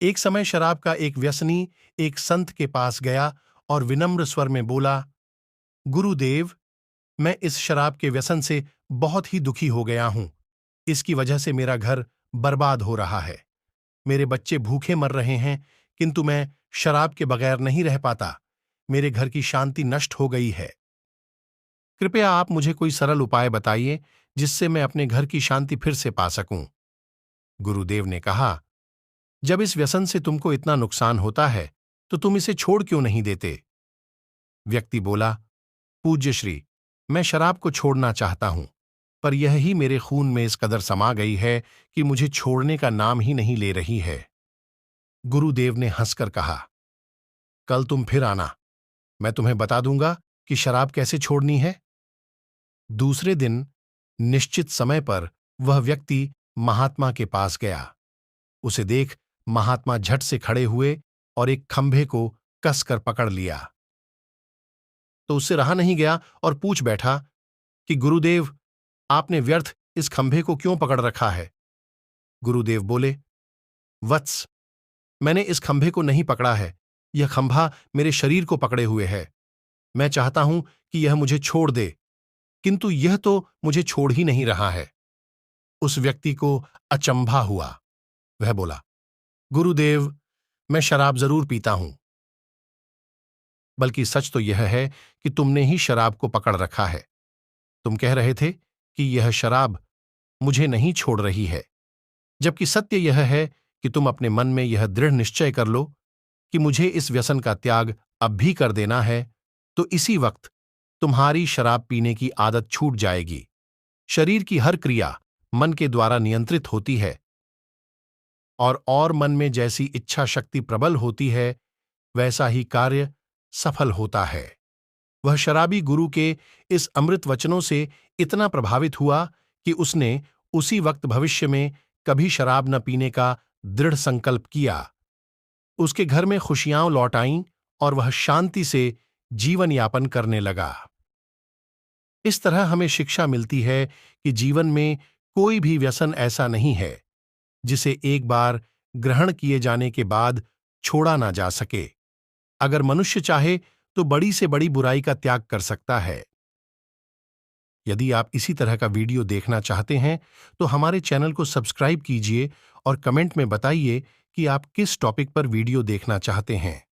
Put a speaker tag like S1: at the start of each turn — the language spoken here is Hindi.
S1: एक समय शराब का एक व्यसनी एक संत के पास गया और विनम्र स्वर में बोला, गुरुदेव, मैं इस शराब के व्यसन से बहुत ही दुखी हो गया हूं। इसकी वजह से मेरा घर बर्बाद हो रहा है। मेरे बच्चे भूखे मर रहे हैं, किंतु मैं शराब के बगैर नहीं रह पाता। मेरे घर की शांति नष्ट हो गई है। कृपया आप मुझे कोई सरल उपाय बताइए जिससे मैं अपने घर की शांति फिर से पा सकूं। गुरुदेव ने कहा, जब इस व्यसन से तुमको इतना नुकसान होता है तो तुम इसे छोड़ क्यों नहीं देते? व्यक्ति बोला, पूज्य श्री, मैं शराब को छोड़ना चाहता हूं, पर यह ही मेरे खून में इस कदर समा गई है कि मुझे छोड़ने का नाम ही नहीं ले रही है। गुरुदेव ने हंसकर कहा, कल तुम फिर आना, मैं तुम्हें बता दूंगा कि शराब कैसे छोड़नी है। दूसरे दिन निश्चित समय पर वह व्यक्ति महात्मा के पास गया। उसे देख महात्मा झट से खड़े हुए और एक खंभे को कसकर पकड़ लिया। तो उससे रहा नहीं गया और पूछ बैठा कि गुरुदेव, आपने व्यर्थ इस खंभे को क्यों पकड़ रखा है? गुरुदेव बोले, वत्स, मैंने इस खंभे को नहीं पकड़ा है, यह खंभा मेरे शरीर को पकड़े हुए है। मैं चाहता हूं कि यह मुझे छोड़ दे, किंतु यह तो मुझे छोड़ ही नहीं रहा है। उस व्यक्ति को अचंभा हुआ। वह बोला, गुरुदेव, मैं शराब जरूर पीता हूं, बल्कि सच तो यह है कि तुमने ही शराब को पकड़ रखा है। तुम कह रहे थे कि यह शराब मुझे नहीं छोड़ रही है, जबकि सत्य यह है कि तुम अपने मन में यह दृढ़ निश्चय कर लो कि मुझे इस व्यसन का त्याग अब भी कर देना है, तो इसी वक्त तुम्हारी शराब पीने की आदत छूट जाएगी। शरीर की हर क्रिया मन के द्वारा नियंत्रित होती है, और मन में जैसी इच्छा शक्ति प्रबल होती है, वैसा ही कार्य सफल होता है। वह शराबी गुरु के इस अमृत वचनों से इतना प्रभावित हुआ कि उसने उसी वक्त भविष्य में कभी शराब न पीने का दृढ़ संकल्प किया। उसके घर में खुशियां लौट आईं और वह शांति से जीवन यापन करने लगा। इस तरह हमें शिक्षा मिलती है कि जीवन में कोई भी व्यसन ऐसा नहीं है जिसे एक बार ग्रहण किए जाने के बाद छोड़ा ना जा सके। अगर मनुष्य चाहे तो बड़ी से बड़ी बुराई का त्याग कर सकता है। यदि आप इसी तरह का वीडियो देखना चाहते हैं तो हमारे चैनल को सब्सक्राइब कीजिए और कमेंट में बताइए कि आप किस टॉपिक पर वीडियो देखना चाहते हैं।